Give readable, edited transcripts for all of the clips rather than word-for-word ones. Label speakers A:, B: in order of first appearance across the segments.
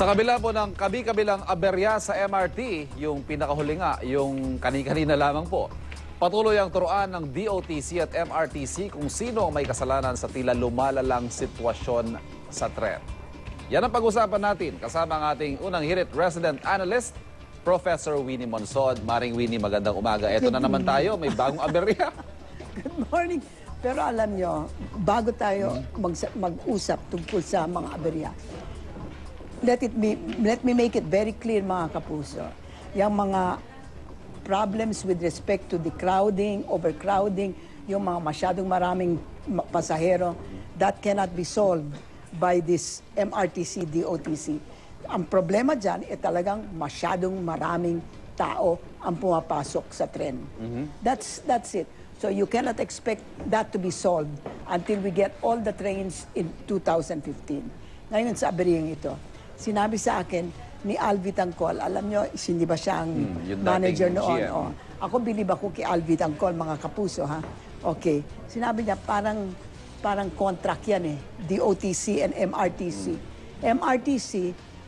A: Sa kabila po ng kabi-kabilang aberya sa MRT, yung pinakahuli nga, yung kani-kanina lamang po, patuloy ang turuan ng DOTC at MRTC kung sino ang may kasalanan sa tila lumalalang sitwasyon sa tren. Yan ang pag-usapan natin kasama ang ating unang hirit resident analyst, Professor Winnie Monsod. Maring Winnie, magandang umaga. Eto na naman tayo, may bagong aberya.
B: Good morning. Pero alam nyo, bago tayo mag-usap tungkol sa mga aberya, let me make it very clear, mga kapuso. Yung mga problems with respect to the crowding, overcrowding, yung mga masyadong maraming pasahero, that cannot be solved by this MRTC, DOTC. Ang problema dyan, talagang masyadong maraming tao ang pumapasok sa tren. That's it. So you cannot expect that to be solved until we get all the trains in 2015. Ngayon sa aberyeng ito, sinabi sa akin ni Alvi Tangcol, alam nyo, hindi ba siya ang manager noon? Oh. Ako bilib ako kay Alvi Tangcol, mga kapuso, ha? Okay. Sinabi niya, parang contract yan eh. DOTC and MRTC. MRTC,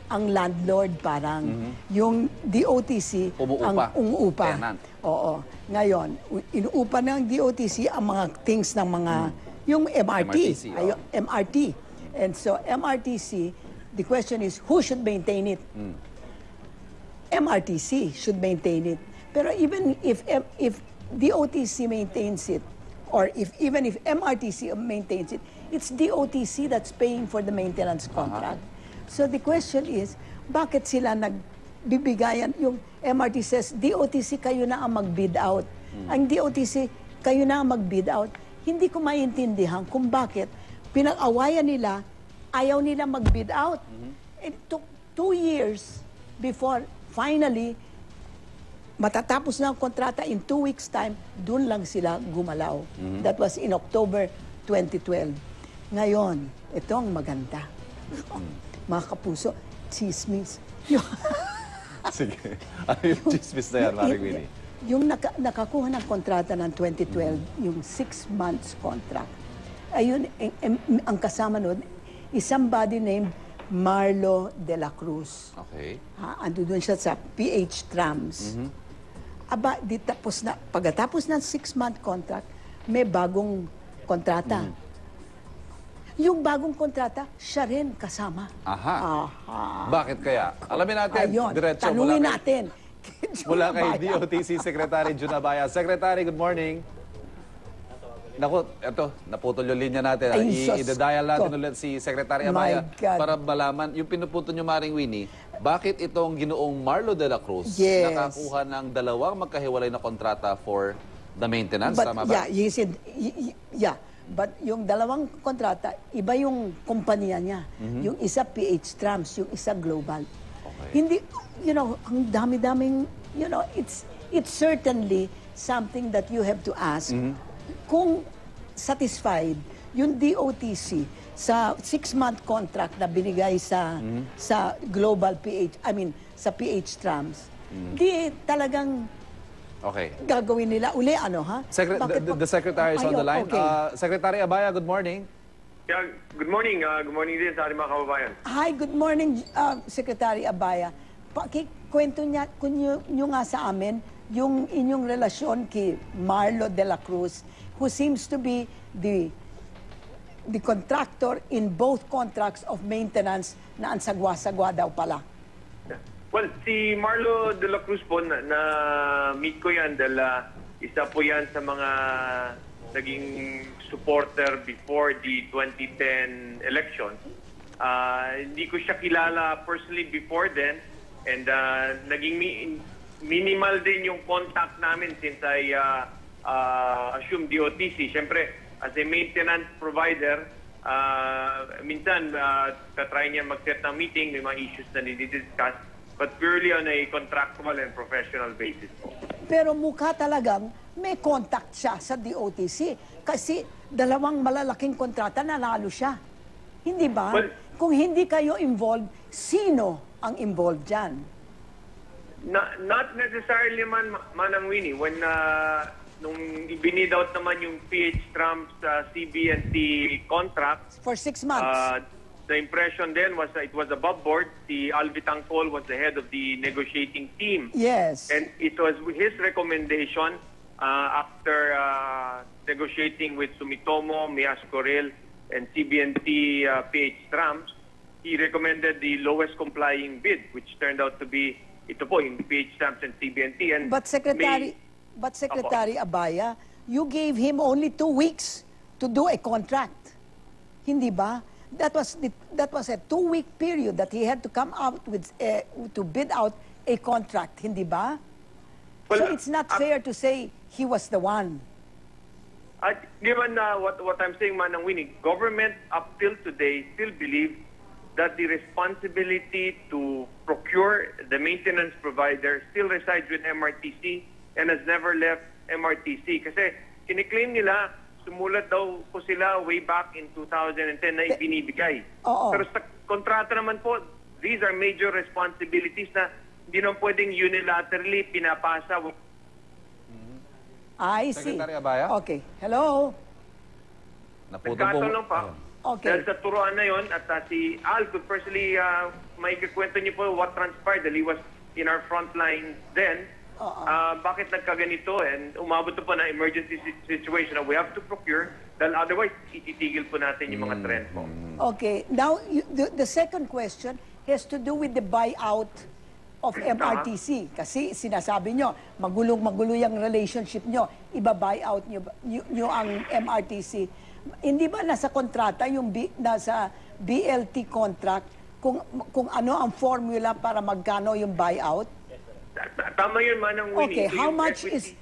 B: ang landlord parang. Yung DOTC, ang umuupa. Tenant. Oo. Ngayon, inuupa ng DOTC ang mga things ng mga, yung MRT. MRT. And so, MRTC, the question is, who should maintain it? MRTC should maintain it. Pero even if DOTC maintains it, or even if MRTC maintains it, it's DOTC that's paying for the maintenance contract. So the question is, bakit sila nagbibigayan? Yung MRT says, DOTC kayo na ang mag-bid out. Ang DOTC, kayo na ang mag-bid out. Hindi ko maintindihan kung bakit pinag-awayan nila, ayaw nila mag-bid out. It took 2 years before finally matatapos na ang kontrata in 2 weeks' time, dun lang sila gumalaw. That was in October 2012. Ngayon, ito ang maganda. Mga kapuso, chismis.
A: Sige. Ano yung chismis na yan, Maring Winnie?
B: Yung nakakuha ng kontrata ng 2012, yung 6 months contract, ayun, ang kasama nun, is somebody named Marlo de la Cruz.
A: Okay.
B: Ando doon siya sa PH Trams. Aba, pagkatapos ng 6-month contract, may bagong kontrata. Yung bagong kontrata, siya rin kasama.
A: Aha. Bakit kaya? Alamin natin.
B: Ayun,
A: Diretso,
B: tanungin natin.
A: Mula kay DOTC Secretary Junabaya. Secretary, good morning. Naku, eto, naputol yung linya natin. I-dial natin ulit si Secretary Abaya para malaman. Yung pinuputol nyo, Maring Winnie, bakit itong ginoong Marlo de la Cruz nakakuha ng dalawang magkahiwalay na kontrata for the maintenance? Tama ba?
B: Yeah, he said, yeah. But yung dalawang kontrata, iba yung kumpanya niya. Yung isa PH Trams, yung isa Global.
A: Okay.
B: Hindi, ang dami-daming, it's certainly something that you have to ask. Kung satisfied yung DOTC sa 6-month contract na binigay sa Global PH, sa PH Trams, di talagang gagawin nila uli, ha?
A: The Secretary is on the line.
B: Okay.
A: Secretary Abaya, good morning.
C: Yeah, good morning. Good morning din sa ating mga kababayan.
B: Hi, good morning, Secretary Abaya. Kwento nyo nga sa amin yung inyong relasyon kay Marlo de la Cruz, who seems to be the contractor in both contracts of maintenance na ang sagwa-sagwa daw pala.
C: Well, si Marlo de la Cruz po, na-meet ko yan dahil isa po yan sa mga naging supporter before the 2010 election. Hindi ko siya kilala personally before then, and naging minimal din yung contact namin since I assume DOTC. Siyempre, as a maintenance provider, minsan tatry niya mag-set ng meeting, may mga issues na nidi-discuss, but purely on a contractual and professional basis po.
B: Pero mukha talagang may contact siya sa DOTC kasi dalawang malalaking kontrata nanalo siya. Hindi ba?
C: Well,
B: kung hindi kayo involved, sino ang involved dyan?
C: Not necessarily Manang Winnie. When nung ibinid out naman yung PH Trumps CB&T contract
B: for 6 months.
C: the impression then was that it was above board. Si Alvi Tangkol was the head of the negotiating team.
B: Yes.
C: And it was his recommendation after negotiating with Sumitomo, Mias Corel, and CBNT PH Trams. He recommended the lowest complying bid, which turned out to be ito po, yung PH Trams and CBNT. And
B: But Secretary Abaya, you gave him only 2 weeks to do a contract. Hindi ba? That was a 2-week period that he had to come out with to bid out a contract. Hindi ba?
C: Well,
B: so it's not fair to say he was the one.
C: Given what I'm saying, Manang Winnie, government up till today still believes that the responsibility to procure the maintenance provider still resides with MRTC and has never left MRTC. Kasi kiniklaim nila, sumulat daw po sila way back in 2010 na ibinibigay.
B: Oo.
C: Pero sa kontrata naman po, these are major responsibilities na hindi naman pwedeng unilaterally pinapasa.
B: I see.
A: Secretary Abaya?
B: Okay. Hello?
C: Nagkataon lang pa.
B: Okay.
C: Dahil sa turuan na yon at si Al could personally may kikwento niyo po what transpired dahil he was in our front line then. Bakit nagkaganito and umabot po na emergency situation na we have to procure dahil otherwise ititigil po natin yung mga trend po.
B: Okay. Now, the second question has to do with the buyout of MRTC. Kasi sinasabi nyo, magulong-magulo yung relationship nyo. Iba-buyout nyo ang MRTC. Hindi ba nasa kontrata, nasa BLT contract, kung ano ang formula para magkano yung buyout?
C: Tama yun, Manang Winnie.
B: Okay, how much is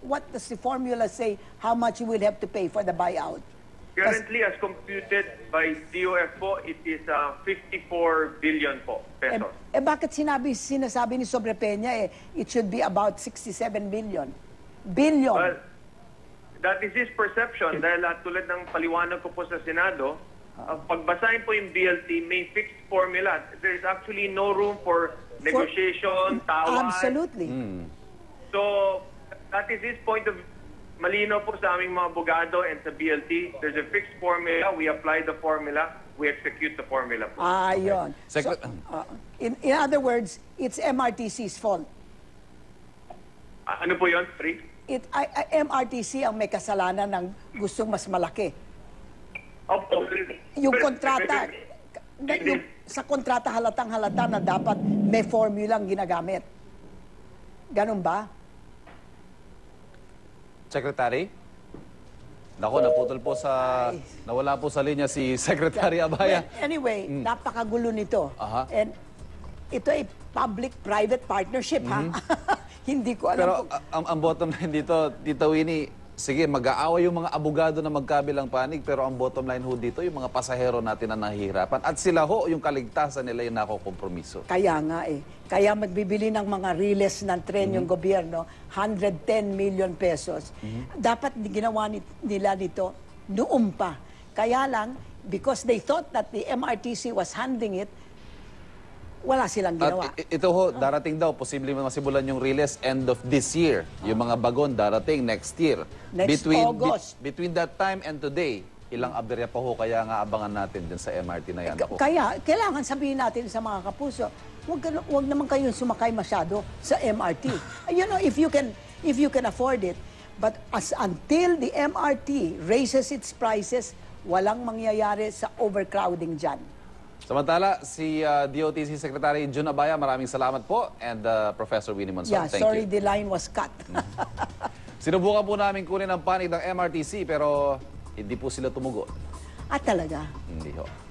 B: what does the formula say how much you will have to pay for the buyout?
C: Currently, as computed by DOF po, it is 54 billion po pesos.
B: Bakit sinasabi ni Sobrepeña it should be about 67 billion? Billion.
C: Well, that is his perception dahil tulad ng paliwanag ko po sa Senado, pagbasahin po yung BLT, may fixed formula. There is actually no room for negotiation, tawad.
B: Absolutely.
C: So, that is his point of malinaw po sa aming mga abogado and sa BLT. There's a fixed formula. We apply the formula. We execute the formula po.
B: Yun. So, in other words, it's MRTC's fault.
C: Ano po yun, Rick?
B: MRTC ang may kasalanan ng gustong mas malaki. Yung kontrata, sa kontrata halatang-halata na dapat may formulang ginagamit. Ganun ba?
A: Secretary? Nako, naputol po nawala po sa linya si Secretary Abaya.
B: Well, anyway, napakagulo nito. And ito ay public-private partnership, ha? Hindi ko alam.
A: Pero ang bottom line dito, Tita Winnie, sige, mag-aaway yung mga abogado na magkabilang panig, pero ang bottom line ho dito, yung mga pasahero natin na nahihirapan. At sila ho, yung kaligtasan nila yung nakokompromiso.
B: Kaya nga Kaya magbibili ng mga riles ng tren yung gobyerno, 110 million pesos. Dapat ginawa nila nito noon pa. Kaya lang, because they thought that the MRTC was handling it, wala silang ginawa.
A: At ito ho, darating daw, posibleng masimulan yung riles end of this year. Yung mga bagon darating next year.
B: Next August.
A: Between that time and today, ilang aberya pa ho, kaya nga abangan natin dyan sa MRT na yan.
B: Kaya, kailangan sabihin natin sa mga kapuso, wag naman kayong sumakay masyado sa MRT. You know, if you can afford it, but until the MRT raises its prices, walang mangyayari sa overcrowding dyan.
A: Samantala, si DOTC Secretary Jun Abaya, maraming salamat po. And Professor Winnie Monson, thank you.
B: Sorry, the line was cut.
A: Sinubukan po namin kunin ang panig ng MRTC, pero hindi po sila tumugon.
B: Talaga?
A: Hindi ho.